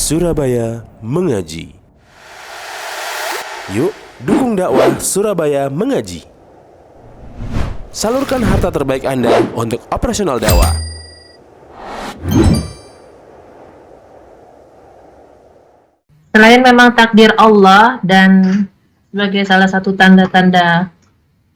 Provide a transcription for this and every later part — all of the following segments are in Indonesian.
Surabaya Mengaji. Yuk, dukung dakwah Surabaya Mengaji. Salurkan harta terbaik Anda untuk operasional dakwah. Selain memang takdir Allah dan sebagai salah satu tanda-tanda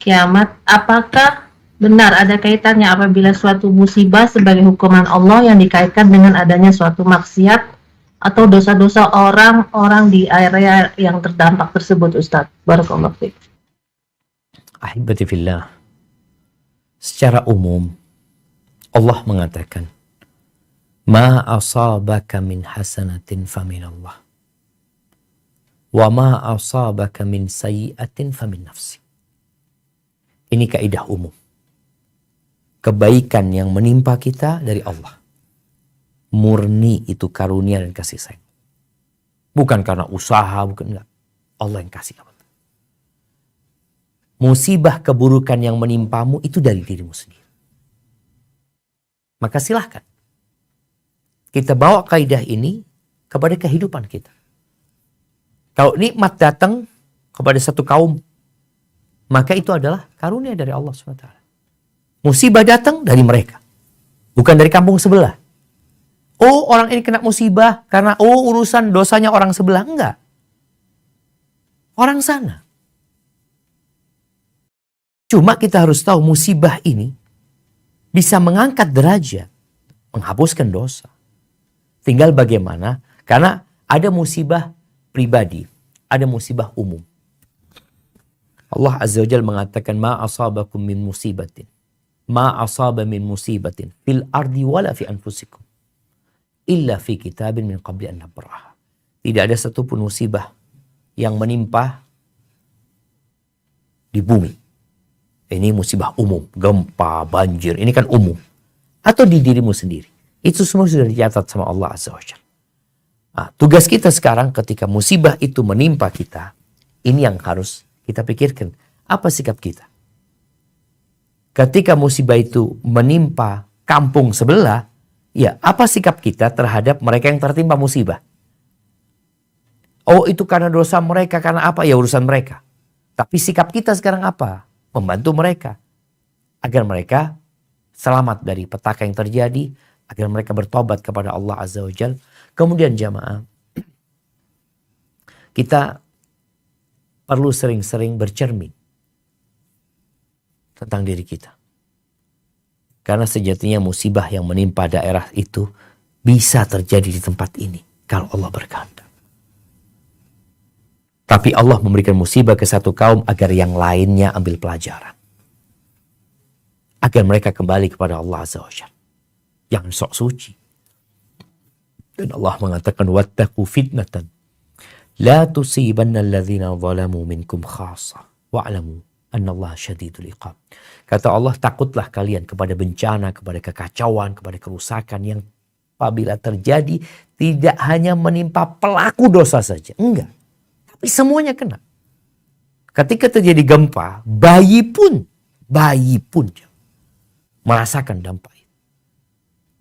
kiamat, apakah benar ada kaitannya apabila suatu musibah sebagai hukuman Allah yang dikaitkan dengan adanya suatu maksiat atau dosa-dosa orang-orang di area yang terdampak tersebut, Ustaz? Barakallahu fiik. Ahibati fillah, secara umum Allah mengatakan, ma asabaka min hasanatin faminallah, wa ma asabaka min sayyi'atin famin nafsi. Ini kaidah umum. Kebaikan yang menimpa kita dari Allah. Murni itu karunia dan kasih sayang. Bukan karena usaha, bukan, enggak. Allah yang kasih. Musibah keburukan yang menimpamu itu dari dirimu sendiri. Maka silahkan kita bawa kaidah ini kepada kehidupan kita. Kalau nikmat datang kepada satu kaum, maka itu adalah karunia dari Allah SWT. Musibah datang dari mereka, bukan dari kampung sebelah. Oh, orang ini kena musibah karena urusan dosanya orang sebelah. Enggak. Orang sana. Cuma kita harus tahu musibah ini bisa mengangkat derajat, menghapuskan dosa. Tinggal bagaimana, karena ada musibah pribadi, ada musibah umum. Allah Azza wa Jalla mengatakan, ma asabakum min musibatin, ma asaba min musibatin fil ardi wala fi anfusikum illa fi kitabin min qabli an nabraha. Tidak ada satupun musibah yang menimpa di bumi. Ini musibah umum, gempa, banjir, ini kan umum. Atau di dirimu sendiri. Itu semua sudah dicatat sama Allah Azza wa Jalla. Nah, tugas kita sekarang ketika musibah itu menimpa kita, ini yang harus kita pikirkan. Apa sikap kita? Ketika musibah itu menimpa kampung sebelah, ya apa sikap kita terhadap mereka yang tertimpa musibah? Oh, itu karena dosa mereka, karena apa? Ya urusan mereka. Tapi sikap kita sekarang apa? Membantu mereka. Agar mereka selamat dari petaka yang terjadi. Agar mereka bertobat kepada Allah Azza wa Jalla. Kemudian jamaah, kita perlu sering-sering bercermin tentang diri kita. Karena sejatinya musibah yang menimpa daerah itu bisa terjadi di tempat ini kalau Allah berkehendak. Tapi Allah memberikan musibah ke satu kaum agar yang lainnya ambil pelajaran. Agar mereka kembali kepada Allah Azza wa Jalla. Jangan sok suci. Dan Allah mengatakan, wattaqu fitnatan la tusibanna alladhina zalamu minkum khassa wa'lamu annallaha syadidul iqab. Kata Allah, takutlah kalian kepada bencana, kepada kekacauan, kepada kerusakan yang apabila terjadi tidak hanya menimpa pelaku dosa saja. Enggak. Tapi semuanya kena. Ketika terjadi gempa, bayi pun merasakan dampak itu.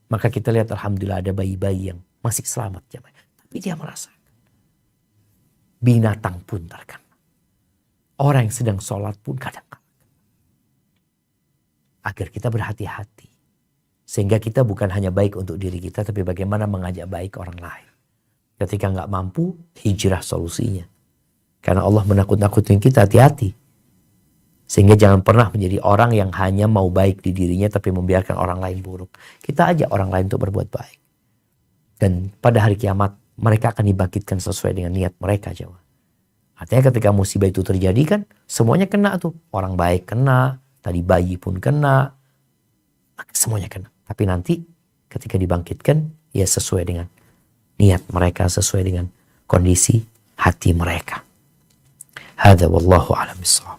Maka kita lihat alhamdulillah ada bayi-bayi yang masih selamat. Tapi dia merasakan. Binatang pun terkena. Orang yang sedang sholat pun kadang-kadang. Agar kita berhati-hati. Sehingga kita bukan hanya baik untuk diri kita, tapi bagaimana mengajak baik orang lain. Ketika nggak mampu, hijrah solusinya. Karena Allah menakut-nakutin kita, hati-hati. Sehingga jangan pernah menjadi orang yang hanya mau baik di dirinya, tapi membiarkan orang lain buruk. Kita ajak orang lain untuk berbuat baik. Dan pada hari kiamat, mereka akan dibangkitkan sesuai dengan niat mereka. Artinya ketika musibah itu terjadi kan, semuanya kena tuh. Orang baik kena, tadi bayi pun kena. Semuanya kena. Tapi nanti ketika dibangkitkan, ya sesuai dengan niat mereka, sesuai dengan kondisi hati mereka. Hadza wallahu a'lam bissawab.